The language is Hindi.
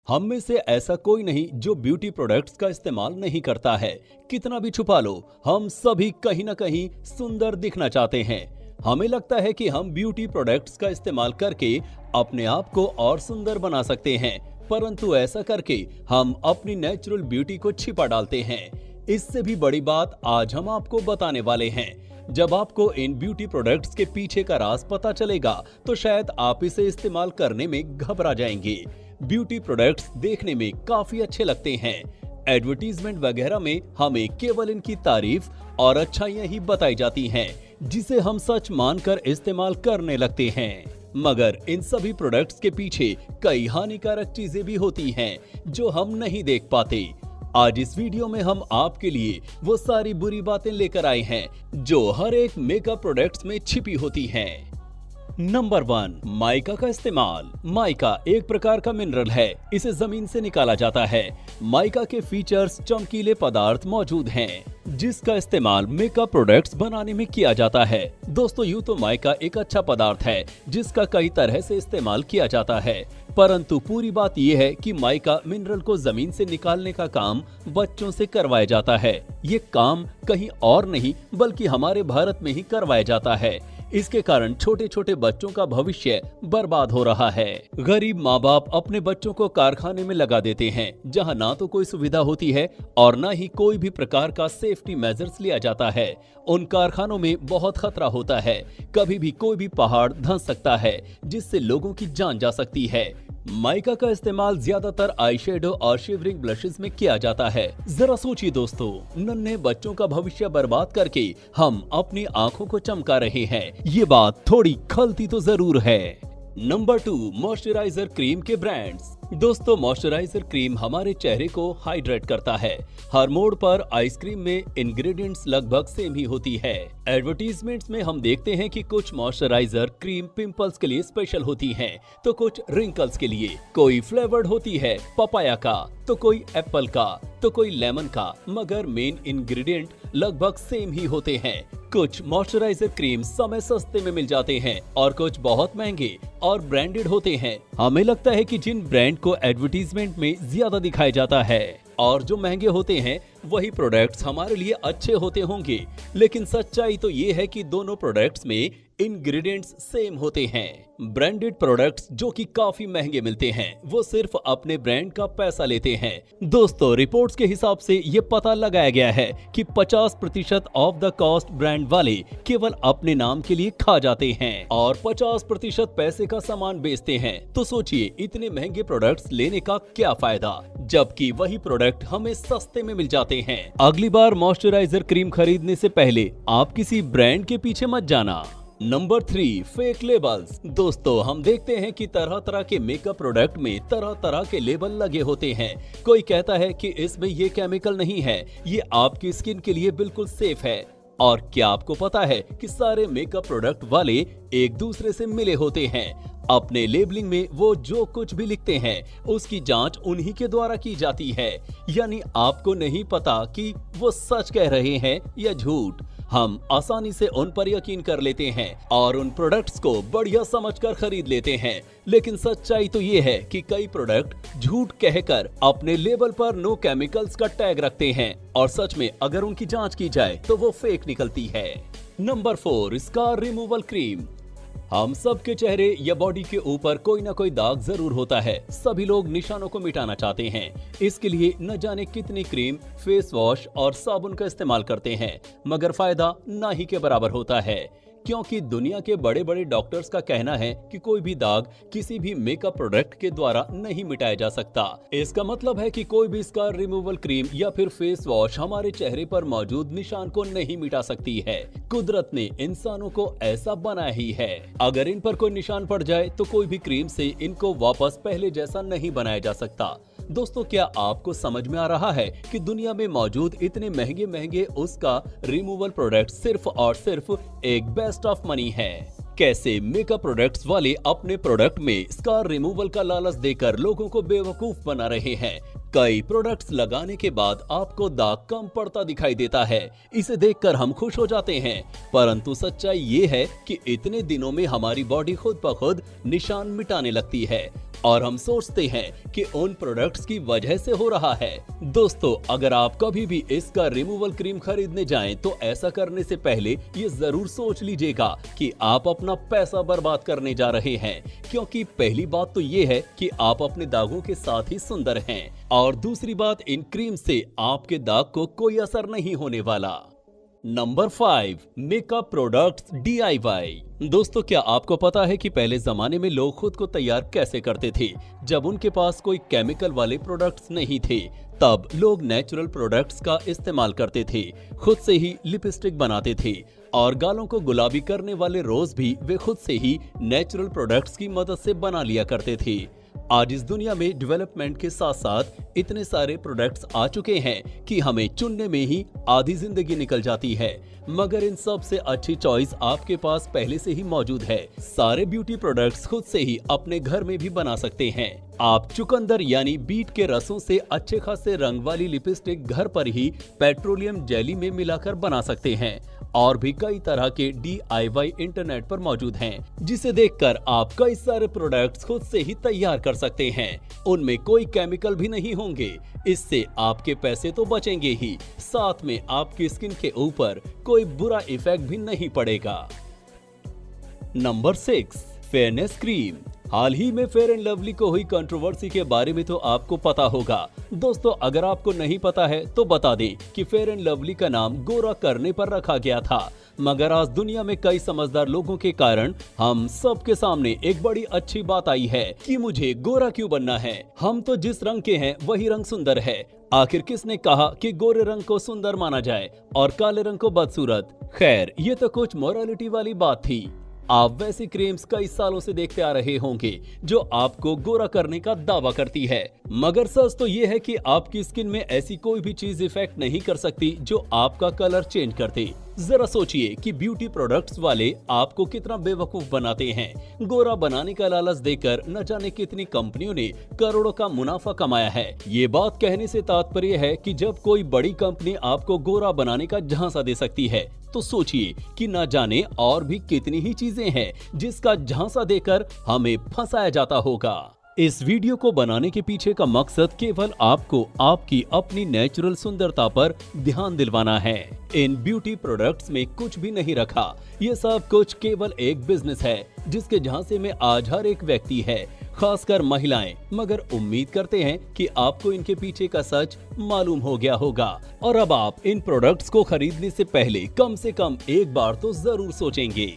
हम में से ऐसा कोई नहीं जो ब्यूटी प्रोडक्ट्स का इस्तेमाल नहीं करता है। कितना भी छुपा लो, हम सभी कहीं ना कहीं सुंदर दिखना चाहते हैं। हमें लगता है कि हम ब्यूटी प्रोडक्ट्स का इस्तेमाल करके अपने आप को और सुंदर बना सकते हैं, परंतु ऐसा करके हम अपनी नेचुरल ब्यूटी को छिपा डालते हैं। इससे भी बड़ी बात आज हम आपको बताने वाले हैं। जब आपको इन ब्यूटी प्रोडक्ट्स के पीछे का राज पता चलेगा तो शायद आप इसे इस्तेमाल करने में घबरा जाएंगे। ब्यूटी प्रोडक्ट्स देखने में काफी अच्छे लगते हैं। एडवर्टीजमेंट वगैरह में हमें केवल इनकी तारीफ और अच्छाइयां ही बताई जाती हैं, जिसे हम सच मानकर इस्तेमाल करने लगते हैं। मगर इन सभी प्रोडक्ट्स के पीछे कई हानिकारक चीजें भी होती हैं जो हम नहीं देख पाते। आज इस वीडियो में हम आपके लिए वो सारी बुरी बातें लेकर आए हैं जो हर एक मेकअप प्रोडक्ट्स में छिपी होती हैं। नंबर 1, माइका का इस्तेमाल। माइका एक प्रकार का मिनरल है, इसे जमीन से निकाला जाता है। माइका के फीचर्स चमकीले पदार्थ मौजूद हैं, जिसका इस्तेमाल मेकअप प्रोडक्ट्स बनाने में किया जाता है। दोस्तों, यूं तो माइका एक अच्छा पदार्थ है जिसका कई तरह से इस्तेमाल किया जाता है, परंतु पूरी बात यह है कि माइका मिनरल को जमीन से निकालने का काम बच्चों से करवाया जाता है। ये काम कहीं और नहीं बल्कि हमारे भारत में ही करवाया जाता है। इसके कारण छोटे छोटे बच्चों का भविष्य बर्बाद हो रहा है। गरीब माँ बाप अपने बच्चों को कारखाने में लगा देते हैं, जहाँ ना तो कोई सुविधा होती है और ना ही कोई भी प्रकार का सेफ्टी मेजर्स लिया जाता है। उन कारखानों में बहुत खतरा होता है, कभी भी कोई भी पहाड़ धंस सकता है, जिससे लोगों की जान जा सकती है। माइका का इस्तेमाल ज्यादातर आई शेडो और शिवरिंग ब्लशेस में किया जाता है। जरा सोचिए दोस्तों, नन्हे बच्चों का भविष्य बर्बाद करके हम अपनी आंखों को चमका रहे हैं। ये बात थोड़ी खलती तो जरूर है। नंबर 2, मॉइस्चराइजर क्रीम के ब्रांड्स। दोस्तों, मॉइस्चराइजर क्रीम हमारे चेहरे को हाइड्रेट करता है। हर मोड़ पर आइसक्रीम में इंग्रेडिएंट्स लगभग सेम ही होती है। एडवर्टीजमेंट्स में हम देखते हैं कि कुछ मॉइस्चराइजर क्रीम पिंपल्स के लिए स्पेशल होती हैं, तो कुछ रिंकल्स के लिए। कोई फ्लेवर्ड होती है पपाया का, तो कोई एप्पल का, तो कोई लेमन का, मगर मेन इंग्रेडिएंट लगभग सेम ही होते हैं। कुछ मॉइस्चराइजर क्रीम समय सस्ते में मिल जाते हैं और कुछ बहुत महंगे और ब्रांडेड होते हैं। हमें लगता है कि जिन ब्रांड को एडवर्टीजमेंट में ज्यादा दिखाया जाता है और जो महंगे होते हैं वही प्रोडक्ट्स हमारे लिए अच्छे होते होंगे, लेकिन सच्चाई तो ये है कि दोनों प्रोडक्ट्स में इंग्रेडिएंट्स सेम होते हैं। ब्रांडेड प्रोडक्ट्स जो कि काफी महंगे मिलते हैं, वो सिर्फ अपने ब्रांड का पैसा लेते हैं। दोस्तों, रिपोर्ट्स के हिसाब से ये पता लगाया गया है कि 50% ऑफ द कॉस्ट ब्रांड वाले केवल अपने नाम के लिए खा जाते हैं और 50% पैसे का सामान बेचते हैं। तो सोचिए, इतने महंगे प्रोडक्ट्स लेने का क्या फायदा, जबकि वही प्रोडक्ट हमें सस्ते में मिल जाते हैं। अगली बार मॉइस्चराइजर क्रीम खरीदने से पहले आप किसी ब्रांड के पीछे मत जाना। Number 3, fake labels. दोस्तों, हम देखते हैं कि तरह तरह के मेकअप प्रोडक्ट में तरह तरह के लेबल लगे होते हैं। कोई कहता है कि इसमें ये केमिकल नहीं है, ये आपकी स्किन के लिए बिल्कुल सेफ है। और क्या आपको पता है कि सारे मेकअप प्रोडक्ट वाले एक दूसरे से मिले होते हैं। अपने लेबलिंग में वो जो कुछ भी लिखते हैं उसकी जांच उन्हीं के द्वारा की जाती है, यानी आपको नहीं पता कि वो सच कह रहे हैं या झूठ। हम आसानी से उन पर यकीन कर लेते हैं और उन प्रोडक्ट्स को बढ़िया समझकर खरीद लेते हैं, लेकिन सच्चाई तो ये है कि कई प्रोडक्ट झूठ कहकर अपने लेबल पर नो केमिकल्स का टैग रखते हैं और सच में अगर उनकी जांच की जाए तो वो फेक निकलती है। Number 4, scar removal cream. हम सबके चेहरे या बॉडी के ऊपर कोई ना कोई दाग जरूर होता है। सभी लोग निशानों को मिटाना चाहते हैं। इसके लिए न जाने कितनी क्रीम, फेस वॉश और साबुन का इस्तेमाल करते हैं, मगर फायदा ना ही के बराबर होता है, क्योंकि दुनिया के बड़े बड़े डॉक्टर्स का कहना है कि कोई भी दाग किसी भी मेकअप प्रोडक्ट के द्वारा नहीं मिटाया जा सकता। इसका मतलब है कि कोई भी स्कार रिमूवल क्रीम या फिर फेस वॉश हमारे चेहरे पर मौजूद निशान को नहीं मिटा सकती है। कुदरत ने इंसानों को ऐसा बनाया ही है। अगर इन पर कोई निशान पड़ जाए तो कोई भी क्रीम से इनको वापस पहले जैसा नहीं बनाया जा सकता। दोस्तों, क्या आपको समझ में आ रहा है कि दुनिया में मौजूद इतने महंगे महंगे उसका रिमूवल प्रोडक्ट सिर्फ और सिर्फ एक बेस्ट ऑफ मनी है। कैसे मेकअप प्रोडक्ट्स वाले अपने प्रोडक्ट में स्कार रिमूवल का लालच देकर लोगों को बेवकूफ बना रहे हैं। कई प्रोडक्ट्स लगाने के बाद आपको दाग कम पड़ता दिखाई देता है। इसे देखकर हम खुश हो जाते हैं, परंतु सच्चाई ये है कि इतने दिनों में हमारी बॉडी खुद ब खुद निशान मिटाने लगती है और हम सोचते हैं कि उन प्रोडक्ट्स की वजह से हो रहा है। दोस्तों, अगर आप कभी भी इसका रिमूवल क्रीम खरीदने जाएं तो ऐसा करने से पहले ये जरूर सोच लीजिएगा कि आप अपना पैसा बर्बाद करने जा रहे हैं, क्योंकि पहली बात तो ये है कि आप अपने दागों के साथ ही सुंदर हैं और दूसरी बात, इन क्रीम से आपके दाग को कोई असर नहीं होने वाला। Number 5, makeup products DIY। दोस्तों, क्या आपको पता है कि पहले जमाने में लोग खुद को तैयार कैसे करते थे? जब उनके पास कोई केमिकल वाले प्रोडक्ट्स नहीं थे, तब लोग नेचुरल प्रोडक्ट्स का इस्तेमाल करते थे। खुद से ही लिपस्टिक बनाते थे और गालों को गुलाबी करने वाले रोज भी वे खुद से ही नेचुरल प्रोडक्ट्स की मदद से बना लिया करते थे। आज इस दुनिया में डेवलपमेंट के साथ साथ इतने सारे प्रोडक्ट्स आ चुके हैं कि हमें चुनने में ही आधी जिंदगी निकल जाती है, मगर इन सब से अच्छी चॉइस आपके पास पहले से ही मौजूद है। सारे ब्यूटी प्रोडक्ट्स खुद से ही अपने घर में भी बना सकते हैं। आप चुकंदर यानी बीट के रसों से अच्छे खासे रंग वाली लिपस्टिक घर पर ही पेट्रोलियम जेली में मिलाकर बना सकते हैं और भी कई तरह के DIY इंटरनेट पर मौजूद हैं, जिसे देखकर आप कई सारे प्रोडक्ट्स खुद से ही तैयार कर सकते हैं। उनमें कोई केमिकल भी नहीं होंगे, इससे आपके पैसे तो बचेंगे ही, साथ में आपकी स्किन के ऊपर कोई बुरा इफेक्ट भी नहीं पड़ेगा। Number 6, fairness cream. हाल ही में फेयर एंड लवली को हुई कंट्रोवर्सी के बारे में तो आपको पता होगा। दोस्तों, अगर आपको नहीं पता है तो बता दें कि फेयर एंड लवली का नाम गोरा करने पर रखा गया था, मगर आज दुनिया में कई समझदार लोगों के कारण हम सबके सामने एक बड़ी अच्छी बात आई है कि मुझे गोरा क्यों बनना है। हम तो जिस रंग के हैं वही रंग सुंदर है। आखिर किसने कहा कि गोरे रंग को सुंदर माना जाए और काले रंग को बदसूरत? खैर, ये तो कुछ मोरालिटी वाली बात थी। आप वैसी क्रीम्स कई सालों से देखते आ रहे होंगे जो आपको गोरा करने का दावा करती है, मगर सच तो ये है कि आपकी स्किन में ऐसी कोई भी चीज इफेक्ट नहीं कर सकती जो आपका कलर चेंज कर दे। जरा सोचिए कि ब्यूटी प्रोडक्ट्स वाले आपको कितना बेवकूफ बनाते हैं। गोरा बनाने का लालच देकर न जाने कितनी कंपनियों ने करोड़ों का मुनाफा कमाया है। ये बात कहने से तात्पर्य है कि जब कोई बड़ी कंपनी आपको गोरा बनाने का झांसा दे सकती है, तो सोचिए कि न जाने और भी कितनी ही चीजें हैं जिसका झांसा देकर हमें फंसाया जाता होगा। इस वीडियो को बनाने के पीछे का मकसद केवल आपको आपकी अपनी नेचुरल सुंदरता पर ध्यान दिलवाना है। इन ब्यूटी प्रोडक्ट्स में कुछ भी नहीं रखा, ये सब कुछ केवल एक बिजनेस है जिसके झांसे में आज हर एक व्यक्ति है, खासकर महिलाएं। मगर उम्मीद करते हैं कि आपको इनके पीछे का सच मालूम हो गया होगा और अब आप इन प्रोडक्ट्स को खरीदने से पहले कम एक बार तो जरूर सोचेंगे।